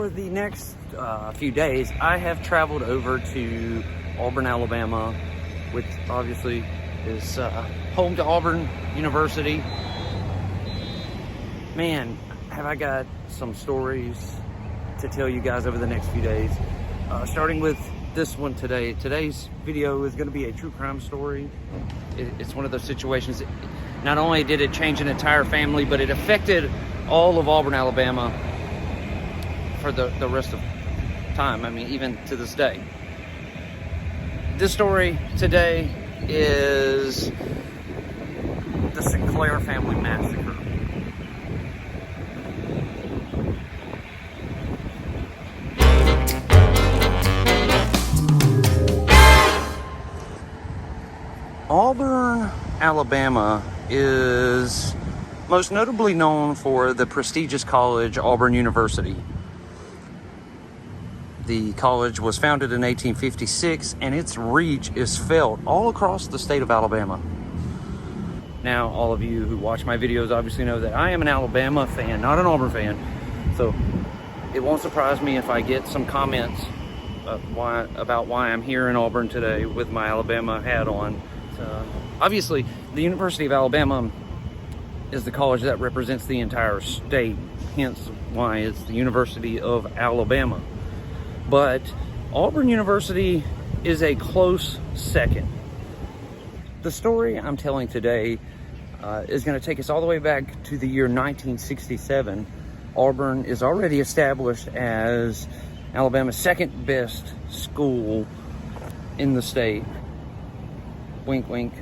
for the next few days, I have traveled over to Auburn, Alabama, which obviously is home to Auburn University. Man, have I got some stories to tell you guys over the next few days. Starting with this one today. Today's video is going to be a true crime story. It's one of those situations. Not only did it change an entire family, but it affected all of Auburn, Alabama for the rest of time. I mean, even to this day. This story today is the Sinclair family massacre. Auburn, Alabama is most notably known for the prestigious college Auburn University. The college was founded in 1856 and its reach is felt all across the state of Alabama. Now, all of you who watch my videos obviously know that I am an Alabama fan, not an Auburn fan. So it won't surprise me if I get some comments about why I'm here in Auburn today with my Alabama hat on. Obviously, the University of Alabama is the college that represents the entire state, hence why it's the University of Alabama. But Auburn University is a close second. The story I'm telling today is going to take us all the way back to the year 1967. Auburn is already established as Alabama's second best school in the state. Wink, wink.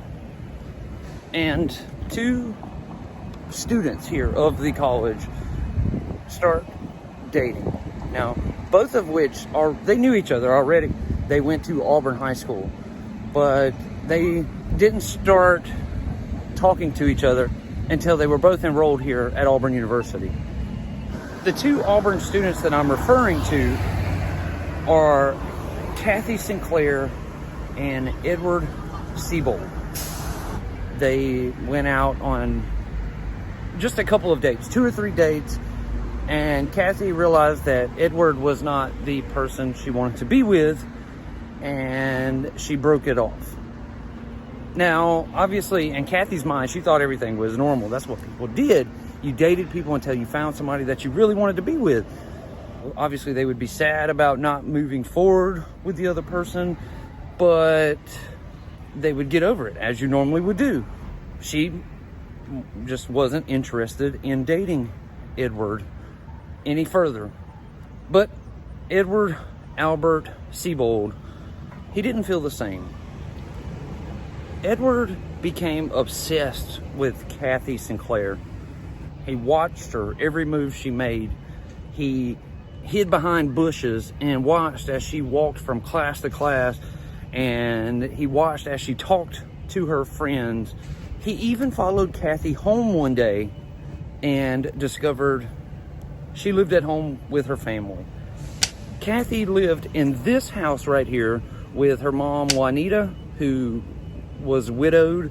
And two students here of the college start dating. Now, both of which they knew each other already. They went to Auburn High School, but they didn't start talking to each other until they were both enrolled here at Auburn University. The two Auburn students that I'm referring to are Kathy Sinclair and Edward Siebold. They went out on just a couple of dates, 2 or 3 dates, and Kathy realized that Edward was not the person she wanted to be with, and she broke it off. Now, obviously, in Kathy's mind, she thought everything was normal. That's what people did. You dated people until you found somebody that you really wanted to be with. Obviously, they would be sad about not moving forward with the other person, but they would get over it, as you normally would do. She just wasn't interested in dating Edward any further. But Edward Albert Siebold, he didn't feel the same. Edward became obsessed with Kathy Sinclair. He watched her every move she made. He hid behind bushes and watched as she walked from class to class, and he watched as she talked to her friends. He even followed Kathy home one day and discovered she lived at home with her family. Kathy lived in this house right here with her mom, Juanita, who was widowed,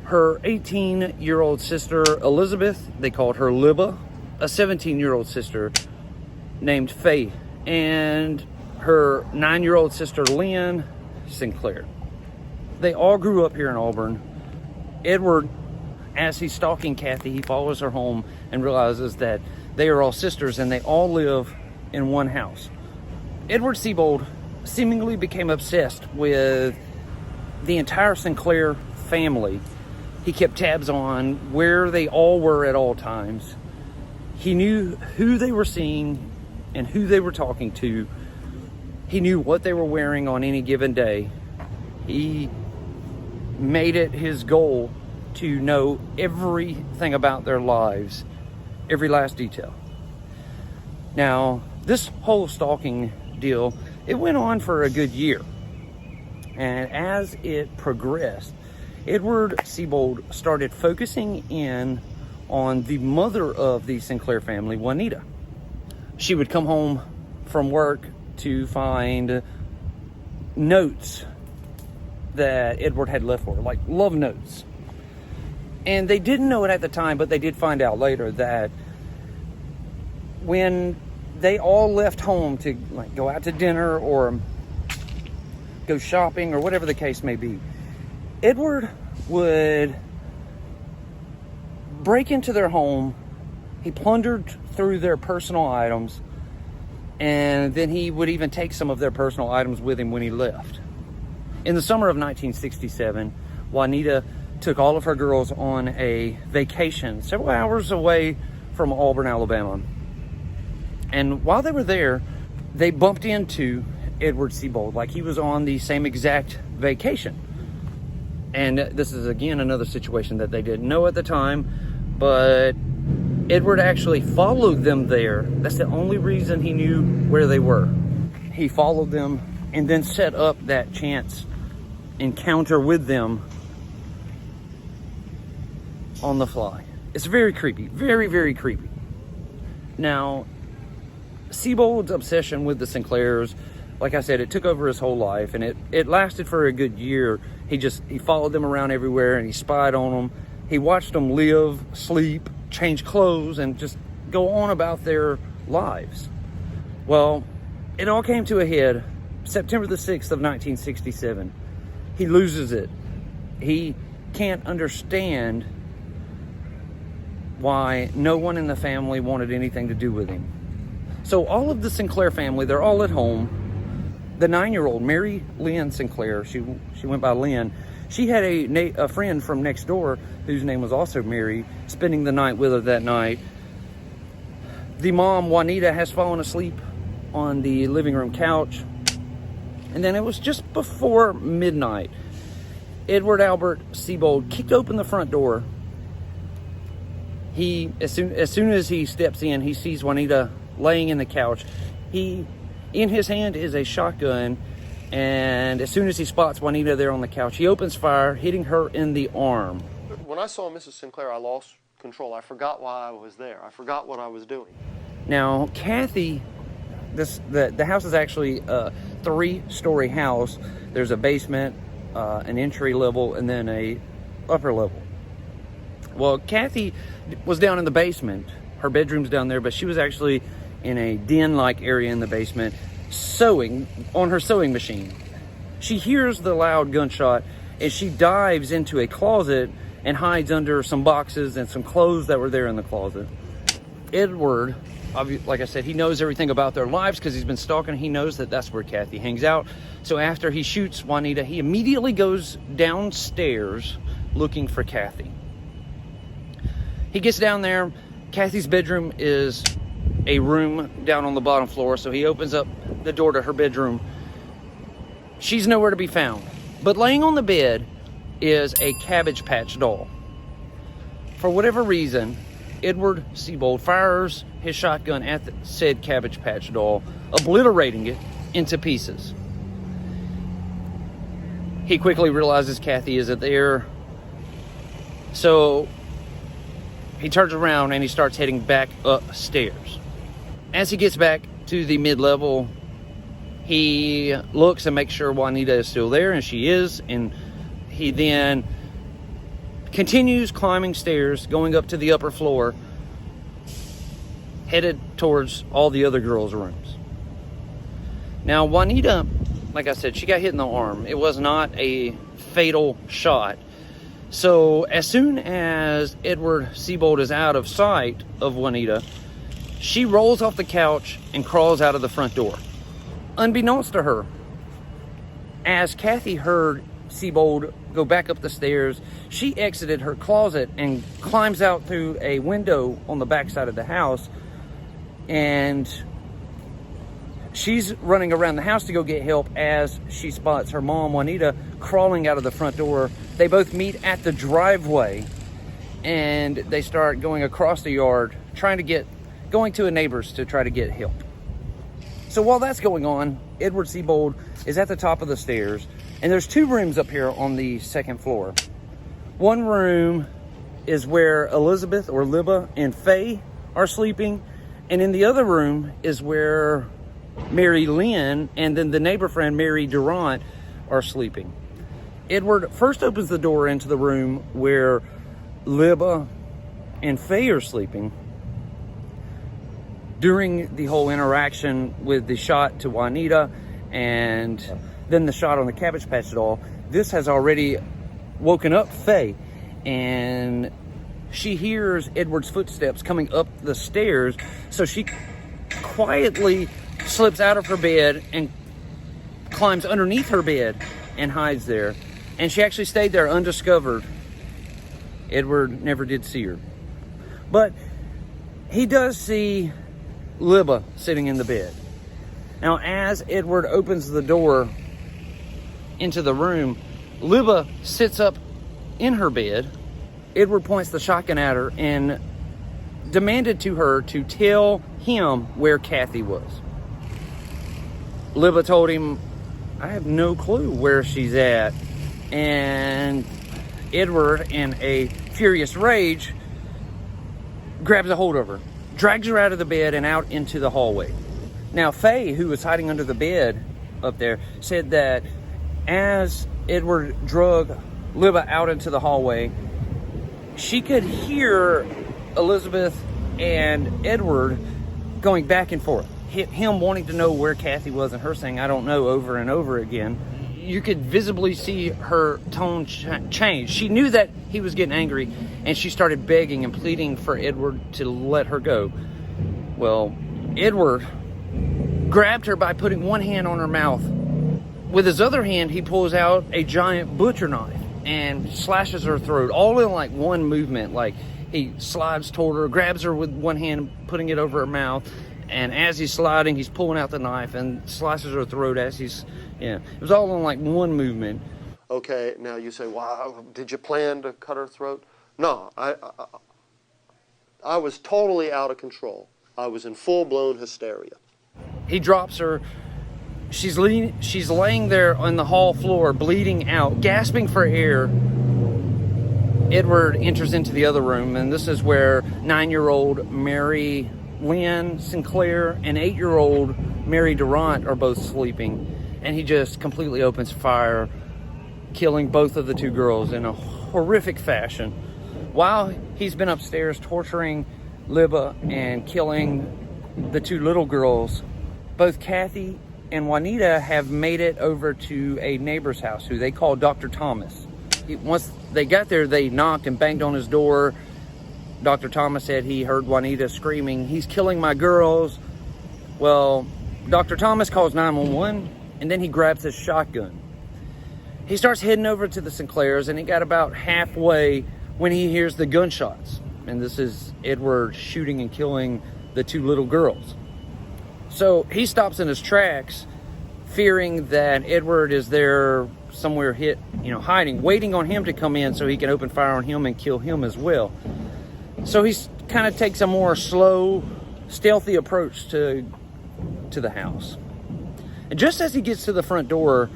her 18-year-old sister, Elizabeth, they called her Libba, a 17-year-old sister named Faye, and her 9-year-old sister, Lynn Sinclair. They all grew up here in Auburn. Edward, as he's stalking Kathy, he follows her home and realizes that they are all sisters and they all live in one house. Edward Siebold seemingly became obsessed with the entire Sinclair family. He kept tabs on where they all were at all times. He knew who they were seeing and who they were talking to. He knew what they were wearing on any given day. He made it his goal to know everything about their lives, every last detail. Now, this whole stalking deal, it went on for a good year. And as it progressed, Edward Siebold started focusing in on the mother of the Sinclair family, Juanita. She would come home from work to find notes that Edward had left for her, like love notes. And they didn't know it at the time, but they did find out later that when they all left home to like go out to dinner or go shopping or whatever the case may be, Edward would break into their home. He plundered through their personal items, and then he would even take some of their personal items with him when he left. In the summer of 1967, Juanita took all of her girls on a vacation several hours away from Auburn, Alabama. And while they were there, they bumped into Edward Sebold, like he was on the same exact vacation. And this is, again, another situation that they didn't know at the time, but Edward actually followed them there. That's the only reason he knew where they were. He followed them and then set up that chance encounter with them on the fly. It's very creepy, very, very creepy. Now, Sebold's obsession with the Sinclairs, like I said, it took over his whole life, and it lasted for a good year. He followed them around everywhere, and he spied on them. He watched them live, sleep, change clothes, and just go on about their lives. Well, it all came to a head September the 6th of 1967. He loses it. He can't understand why no one in the family wanted anything to do with him. So all of the Sinclair family, they're all at home. The 9-year-old, Mary Lynn Sinclair, she went by Lynn. She had a friend from next door whose name was also Mary, spending the night with her that night. The mom, Juanita, has fallen asleep on the living room couch. And then it was just before midnight. Edward Albert Sebold kicked open the front door. As soon as he steps in, he sees Juanita laying in the couch. In his hand is a shotgun, and as soon as he spots Juanita there on the couch, he opens fire, hitting her in the arm. When I saw Mrs. Sinclair, I lost control. I forgot why I was there. I forgot what I was doing. Now, Kathy, the house is actually a 3-story house. There's a basement, an entry level, and then a upper level. Well, Kathy was down in the basement. Her bedroom's down there, but she was actually in a den-like area in the basement, sewing on her sewing machine. She hears the loud gunshot, and she dives into a closet and hides under some boxes and some clothes that were there in the closet. Edward, like I said, he knows everything about their lives because he's been stalking. He knows that that's where Kathy hangs out. So after he shoots Juanita, he immediately goes downstairs looking for Kathy. He gets down there. Kathy's bedroom is a room down on the bottom floor, so he opens up the door to her bedroom. She's nowhere to be found, but laying on the bed is a Cabbage Patch doll. For whatever reason, Edward Sebold fires his shotgun at the said Cabbage Patch doll, obliterating it into pieces. He quickly realizes Kathy isn't there, so he turns around and he starts heading back upstairs. As he gets back to the mid-level, he looks and makes sure Juanita is still there, and she is, and he then continues climbing stairs, going up to the upper floor, headed towards all the other girls' rooms. Now, Juanita, like I said, she got hit in the arm. It was not a fatal shot. So as soon as Edward Sebold is out of sight of Juanita, she rolls off the couch and crawls out of the front door. Unbeknownst to her, as Kathy heard Sebold go back up the stairs, she exited her closet and climbs out through a window on the back side of the house, and she's running around the house to go get help as she spots her mom, Juanita, crawling out of the front door. They both meet at the driveway, and they start going across the yard, going to a neighbor's to try to get help. So while that's going on, Edward Sebold is at the top of the stairs, and there's 2 rooms up here on the 2nd floor. One room is where Elizabeth or Libba and Faye are sleeping, and in the other room is where Mary Lynn and then the neighbor friend Mary Durant are sleeping. Edward first opens the door into the room where Libba and Faye are sleeping. during the whole interaction with the shot to Juanita and then the shot on the Cabbage Patch doll, this has already woken up Faye, and she hears Edward's footsteps coming up the stairs, so she quietly slips out of her bed and climbs underneath her bed and hides there. And she actually stayed there undiscovered. Edward never did see her. But he does see Libba sitting in the bed. Now, as Edward opens the door into the room, Libba sits up in her bed. Edward points the shotgun at her and demanded to her to tell him where Kathy was. Libba told him, "I have no clue where she's at." And Edward, in a furious rage, grabs a hold of her, drags her out of the bed and out into the hallway. Now, Faye, who was hiding under the bed up there, said that as Edward drug Libba out into the hallway, she could hear Elizabeth and Edward going back and forth. Him wanting to know where Kathy was and her saying, "I don't know," over and over again. You could visibly see her tone change. She knew that he was getting angry, and she started begging and pleading for Edward to let her go. Well, Edward grabbed her by putting one hand on her mouth. With his other hand, he pulls out a giant butcher knife and slashes her throat, all in like one movement. Like, he slides toward her, grabs her with one hand, putting it over her mouth, and as he's sliding, he's pulling out the knife and slices her throat as he's, it was all in like one movement. Okay, now you say, wow, did you plan to cut her throat? No, I was totally out of control. I was in full-blown hysteria. He drops her. She's laying there on the hall floor, bleeding out, gasping for air. Edward enters into the other room, and this is where 9-year-old Mary Lynn Sinclair and 8-year-old Mary Durant are both sleeping. And he just completely opens fire, killing both of the two girls in a horrific fashion. While he's been upstairs torturing Libba and killing the two little girls, both Kathy and Juanita have made it over to a neighbor's house who they call Dr. Thomas. Once they got there, they knocked and banged on his door. Dr. Thomas said he heard Juanita screaming, "He's killing my girls." Well, Dr. Thomas calls 911, and then he grabs his shotgun. He starts heading over to the Sinclairs, and he got about halfway when he hears the gunshots. And this is Edward shooting and killing the two little girls. So he stops in his tracks, fearing that Edward is there somewhere hiding, waiting on him to come in so he can open fire on him and kill him as well. So he kind of takes a more slow, stealthy approach to the house. And just as he gets to the front door,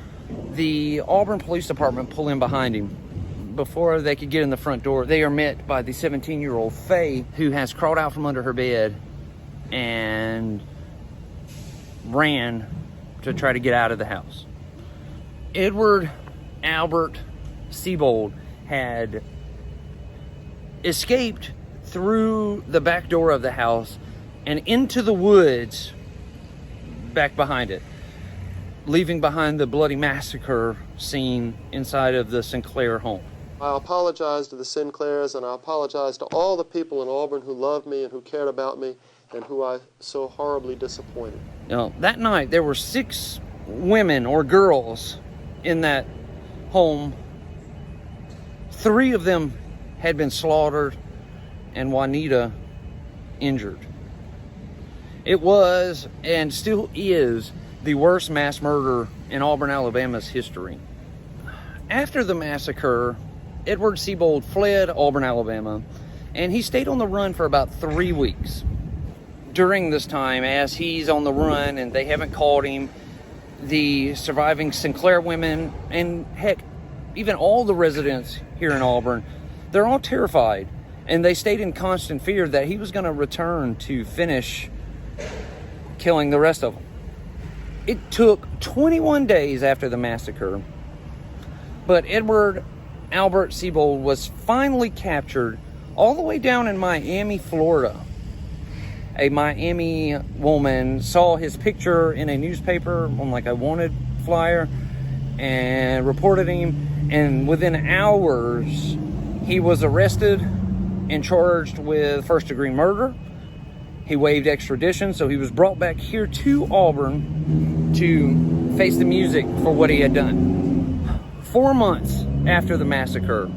the Auburn Police Department pull in behind him. Before they could get in the front door, they are met by the 17-year-old Faye, who has crawled out from under her bed and ran to try to get out of the house. Edward Albert Siebold had escaped through the back door of the house and into the woods back behind it, leaving behind the bloody massacre scene inside of the Sinclair home. I apologize to the Sinclairs, and I apologize to all the people in Auburn who loved me and who cared about me and who I so horribly disappointed. Now, that night, there were 6 women or girls in that home. 3 of them had been slaughtered and Juanita injured. It was, and still is, the worst mass murder in Auburn, Alabama's history. After the massacre, Edward Siebold fled Auburn, Alabama, and he stayed on the run for about 3 weeks. During this time, as he's on the run and they haven't caught him, the surviving Sinclair women, and heck, even all the residents here in Auburn, they're all terrified, and they stayed in constant fear that he was going to return to finish killing the rest of them. It took 21 days after the massacre, but Edward Albert Siebold was finally captured all the way down in Miami, Florida. a Miami woman saw his picture in a newspaper on like a wanted flyer and reported him, and within hours he was arrested and charged with first-degree murder. He waived extradition, so he was brought back here to Auburn to face the music for what he had done. 4 months after the massacre,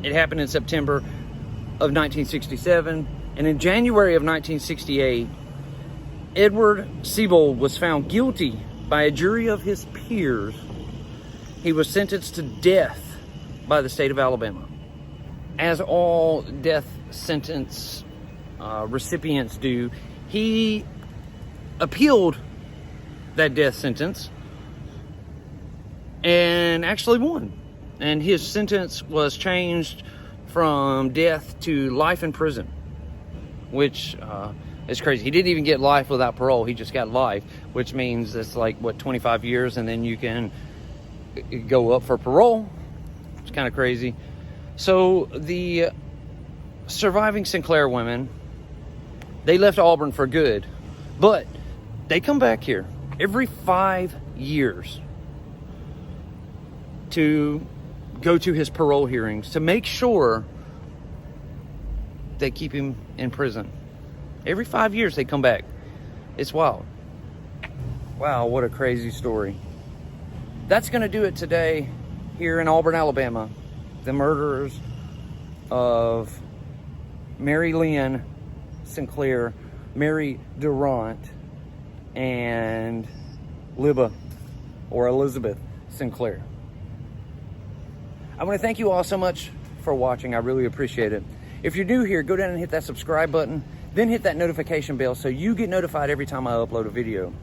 it happened in September of 1967, and in January of 1968, Edward Siebold was found guilty by a jury of his peers. He was sentenced to death by the state of Alabama. As all death sentence recipients do, he appealed that death sentence and actually won. And his sentence was changed from death to life in prison, which is crazy. He didn't even get life without parole. He just got life, which means it's like, what, 25 years, and then you can go up for parole. It's kind of crazy. So the surviving Sinclair women, they left Auburn for good, but they come back here every 5 years to go to his parole hearings to make sure they keep him in prison. Every 5 years they come back. It's wild. Wow, what a crazy story. That's going to do it today here in Auburn, Alabama. The murderers of Mary Lynn Sinclair, Mary Durant, and Libba, or Elizabeth Sinclair. I want to thank you all so much for watching. I really appreciate it. If you're new here, go down and hit that subscribe button, then hit that notification bell so you get notified every time I upload a video.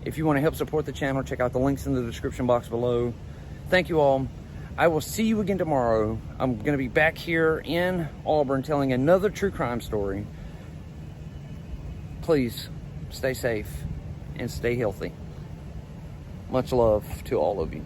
If you want to help support the channel, check out the links in the description box below. Thank you all. I will see you again tomorrow. I'm going to be back here in Auburn telling another true crime story. Please stay safe and stay healthy. Much love to all of you.